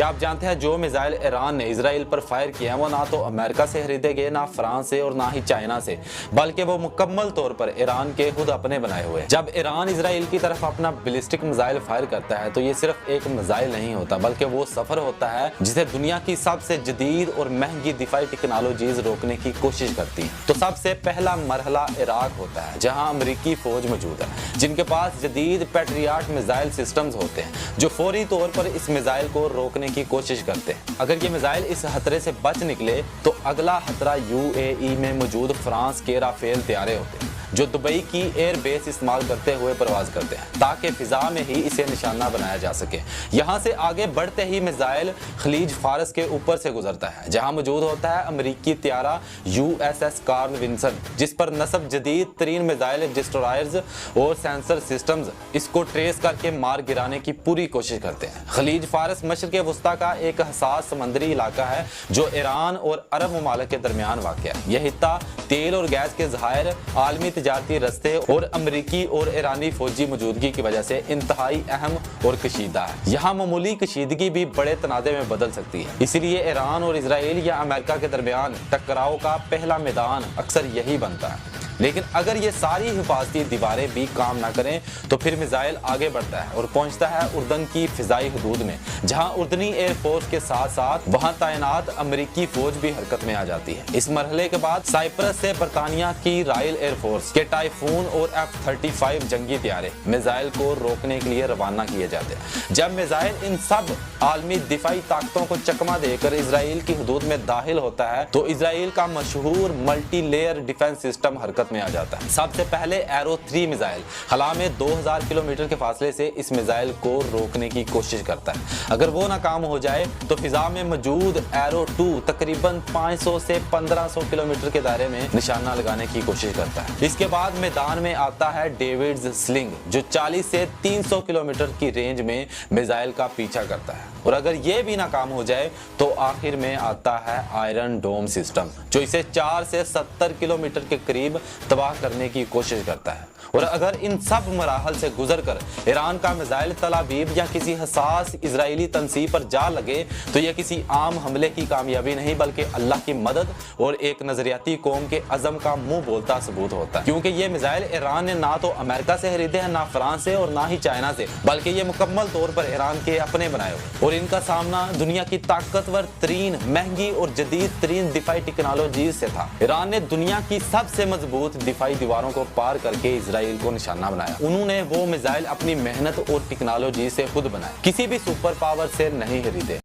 क्या आप जानते हैं जो मिसाइल ईरान ने इसराइल पर फायर किए हैं वो ना तो अमेरिका से खरीदे गए, ना फ्रांस से और ना ही चाइना से, बल्कि वो मुकम्मल तौर पर ईरान के खुद अपने बनाए हुए हैं। जब ईरान इसराइल की तरफ अपना बैलिस्टिक मिसाइल फायर करता है तो ये सिर्फ एक मिसाइल नहीं होता, बल्कि वो सफर होता है जिसे दुनिया की सबसे जदीद और महंगी दिफाई टेक्नोलॉजीज रोकने की कोशिश करती है। तो सबसे पहला मरहला इराक होता है, जहां अमेरिकी फौज मौजूद है जिनके पास जदीद पैट्रियट मिसाइल सिस्टम्स होते हैं जो फौरी तौर पर इस मिसाइल को रोकने की कोशिश करते हैं। अगर ये मिसाइल इस खतरे से बच निकले तो अगला खतरा यूएई में मौजूद फ्रांस के राफेल तैयारे होते हैं जो दुबई की एयर बेस इस्तेमाल करते हुए परवाज करते हैं ताकि फिजा में ही इसे निशाना बनाया जा सके। यहाँ से आगे बढ़ते ही मिसाइल खलीज फारस के ऊपर से गुजरता है जहाँ मौजूद होता है अमेरिकी त्यारा यूएसएस कार्ल विंसन, जिस पर नस्ब जदीद तरीन मिसाइल डिस्ट्रॉयर्स और सेंसर सिस्टम्स इसको ट्रेस करके मार गिराने की पूरी कोशिश करते हैं। खलीज फारस मशरक़ वस्ता का एक हसास समंदरी इलाका है जो ईरान और अरब ममालिक के दरमियान वाक़ है। यह हिस्सा तेल और गैस के ज़खायर, आलमी तिजारती रस्ते और अमेरिकी और ईरानी फौजी मौजूदगी की वजह से इंतहाई अहम और कशीदा है। यहाँ मामूली कशीदगी भी बड़े तनाज़े में बदल सकती है, इसलिए ईरान और इसराइल या अमेरिका के दरमियान टकराव का पहला मैदान अक्सर यही बनता है। लेकिन अगर ये सारी हिफाजती दीवारें भी काम ना करें तो फिर मिसाइल आगे बढ़ता है और पहुंचता है उर्दन की फिजाई हदूद में, जहां उर्दनी एयरफोर्स के साथ साथ वहां तैनात अमेरिकी फौज भी हरकत में आ जाती है। इस मरहले के बाद साइप्रस से बरतानिया की रॉयल एयरफोर्स के टाइफून और F-35 जंगी त्यारे मिसाइल को रोकने के लिए रवाना किए जाते हैं। जब मिसाइल इन सब आलमी दिफाई ताकतों को चकमा देकर इसराइल की हदूद में दाखिल होता है तो इसराइल का मशहूर मल्टी लेयर डिफेंस सिस्टम हरकत में आ जाता है। सबसे पहले एरो 3 मिसाइल खला में 2000 किलोमीटर के फासले से इस मिसाइल को रोकने की कोशिश करता है। अगर वो नाकाम हो जाए तो फिजा में मौजूद एरो 2 तकरीबन 500 से 1500 किलोमीटर के दायरे में निशाना लगाने की कोशिश करता है। इसके बाद मैदान में आता है डेविड्स स्लिंग जो 40 से 300 किलोमीटर की रेंज में मिसाइल का पीछा करता है। और अगर ये भी नाकाम हो जाए तो आखिर में आता है आयरन डोम सिस्टम जो इसे 4 से 70 किलोमीटर के करीब तबाह करने की कोशिश करता है। और अगर इन सब मराहल से गुजरकर ईरान का मिसाइल तल अवीव या किसी हसास इजरायली तंसीब पर जा लगे तो यह किसी आम हमले की कामयाबी नहीं बल्कि अल्लाह की मदद और एक नजरियाती कौम के अज़म का मुंह बोलता सबूत होता है। क्योंकि ये मिसाइल ईरान ने ना तो अमेरिका से खरीदे हैं, ना फ्रांस से और ना ही चाइना से, बल्कि ये मुकम्मल तौर पर ईरान के अपने बनाए हुए और इनका सामना दुनिया की ताकतवर तरीन, महंगी और जदीद तरीन दिफाई टेक्नोलॉजी से था। ईरान ने दुनिया की सबसे मजबूत दिफाई दीवारों को पार करके इसराइल को निशाना बनाया। उन्होंने वो मिसाइल अपनी मेहनत और टेक्नोलॉजी से खुद बनाए, किसी भी सुपर पावर से नहीं खरीदे।